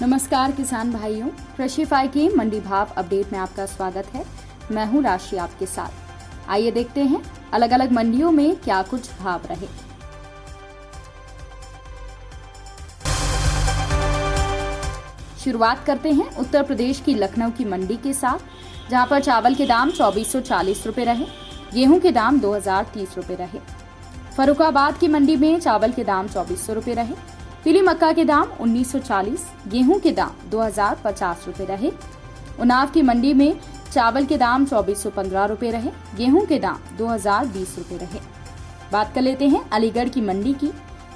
नमस्कार किसान भाइयों, कृषि फाई की मंडी भाव अपडेट में आपका स्वागत है। मैं हूं राशि आपके साथ। आइए देखते हैं अलग अलग मंडियों में क्या कुछ भाव रहे। शुरुआत करते हैं उत्तर प्रदेश की लखनऊ की मंडी के साथ, जहां पर चावल के दाम 2440 रुपए रहे, गेहूं के दाम 2030 रुपए रहे। फर्रुखाबाद की मंडी में चावल के दाम 2400 रुपए रहे, पीली मक्का के दाम 1940, गेहूं के दाम 2050 रुपए रहे। उन्नाव की मंडी में चावल के दाम 2415 रुपए रहे, गेहूं के दाम 2020 रुपए रहे। बात कर लेते हैं अलीगढ़ की मंडी की,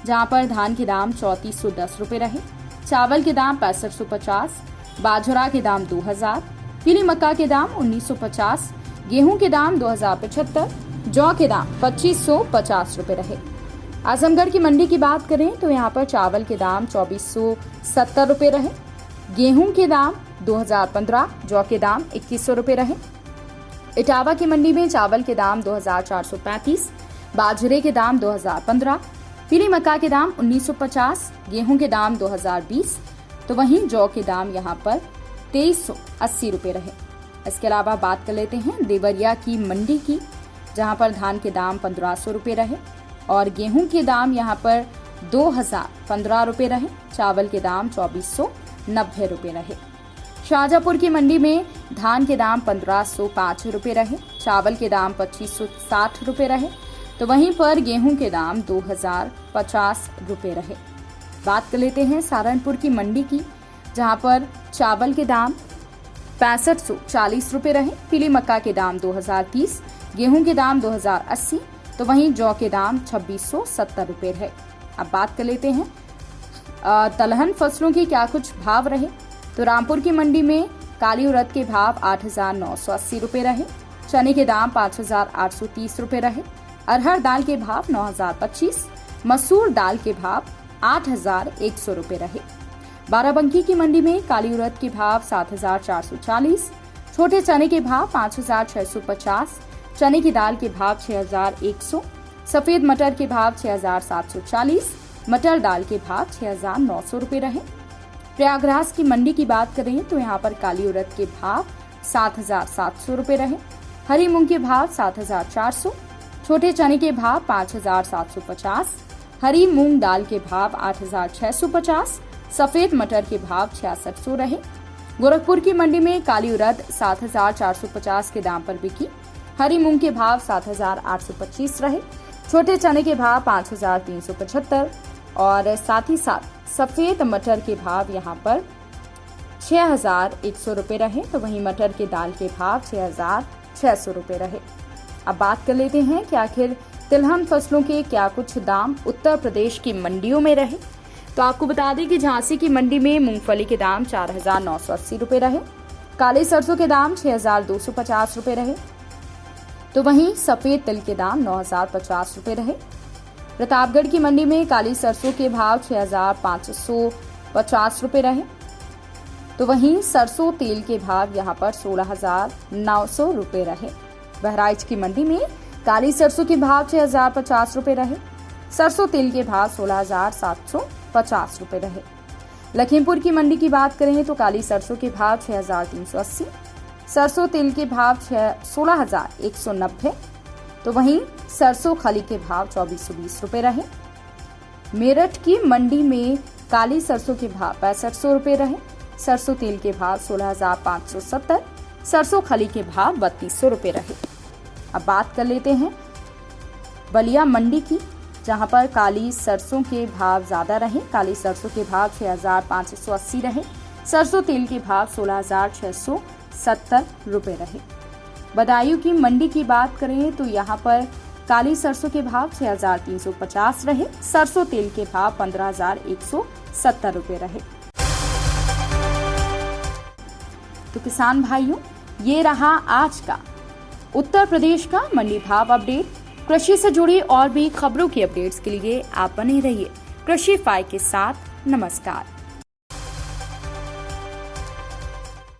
जहां पर धान के दाम 3410 रुपए रहे, चावल के दाम 6550, बाजरा के दाम 2000, पीली मक्का के दाम 1950, गेहूं के दाम 2075, जौ के दाम 2550 रुपए रहे। आजमगढ़ की मंडी की बात करें तो यहाँ पर चावल के दाम 2470 रुपए रहे, गेहूं के दाम 2015, जौ के दाम 2100 रुपए रहे। इटावा की मंडी में चावल के दाम 2435, बाजरे के दाम 2015, पीली मक्का के दाम 1950, गेहूं के दाम 2020, तो वहीं जौ के दाम यहाँ पर 2380 रुपए रहे। इसके अलावा बात कर लेते हैं देवरिया की मंडी की, जहां पर धान के दाम 1500 रुपए रहे और गेहूं के दाम यहाँ पर 2015 रुपए रहे, चावल के दाम 2490 रुपए रहे। शाहजहांपुर की मंडी में धान के दाम 1505 रुपए रहे, चावल के दाम 2560 रुपए रहे, तो वहीं पर गेहूं के दाम 2050 रुपए रहे। बात कर लेते हैं सहारनपुर की मंडी की, जहां पर चावल के दाम 6540 रुपए रहे, पीली मक्का के दाम 2030, गेहूं के दाम 2080, तो वहीं जौ के दाम 2670 रुपए रहे। अब बात कर लेते हैं दलहन फसलों के क्या कुछ भाव रहे। तो रामपुर की मंडी में काली उड़द के भाव 8980 रुपए रहे, चने के दाम 5830 रुपए रहे, अरहर दाल के भाव 9025, मसूर दाल के भाव 8100 रुपए रहे। बाराबंकी की मंडी में काली उड़द के भाव 7440, छोटे चने के भाव 5650, चने की दाल के भाव 6100, सफेद मटर के भाव 6740, मटर दाल के भाव 6900 रुपए रहे। प्रयागराज की मंडी की बात करें तो यहाँ पर काली उड़द के भाव 7700 रुपए रहे, हरी मूंग के भाव 7400, छोटे चने के भाव 5750, हरी मूंग दाल के भाव 8650, सफेद मटर के भाव 6600 रहे। गोरखपुर की मंडी में काली उड़द 7450 के दाम पर बिकी, हरी मूंग के भाव 7825 रहे, छोटे चने के भाव 5375 और साथ ही साथ सफेद मटर के भाव यहाँ पर 6100 रुपए रहे, तो वहीं मटर के दाल के भाव 6600 रुपए रहे। अब बात कर लेते हैं कि आखिर तिलहन फसलों के क्या कुछ दाम उत्तर प्रदेश की मंडियों में रहे। तो आपको बता दें कि झांसी की मंडी में मूंगफली के दाम 4980 रुपए रहे, काले सरसों के दाम 6250 रुपए रहे, तो वहीं सफेद तिल के दाम 9050 रुपए रहे। प्रतापगढ़ की मंडी में काली सरसों के भाव 6550 रुपए रहे, तो वहीं सरसों तेल के भाव यहाँ पर 16900 रुपए रहे। बहराइच की मंडी में काली सरसों के भाव 6050 रुपए रहे, सरसों तेल के भाव 16750 रुपए रहे। लखीमपुर की मंडी की बात करें तो काली सरसों के भाव 6380, सरसों तेल के भाव 16190, तो वहीं सरसों खली के भाव 2420 रुपए रहे। मेरठ की मंडी में काली सरसों के भाव 6500 रुपए रहे, सरसों तेल के भाव 16570, सरसों खली के भाव 3200 रुपए रहे। अब बात कर लेते हैं बलिया मंडी की, जहां पर काली सरसों के भाव ज्यादा रहे, काली सरसों के भाव 6580 रहे, सरसों तेल के भाव 16670 रुपए रहे। बदायूं की मंडी की बात करें तो यहाँ पर काली सरसों के भाव 6350 रहे, सरसों तेल के भाव 15170 रुपए रहे। तो किसान भाइयों, ये रहा आज का उत्तर प्रदेश का मंडी भाव अपडेट। कृषि से जुड़ी और भी खबरों की अपडेट्स के लिए आप बने रहिए कृषि फाई के साथ। नमस्कार।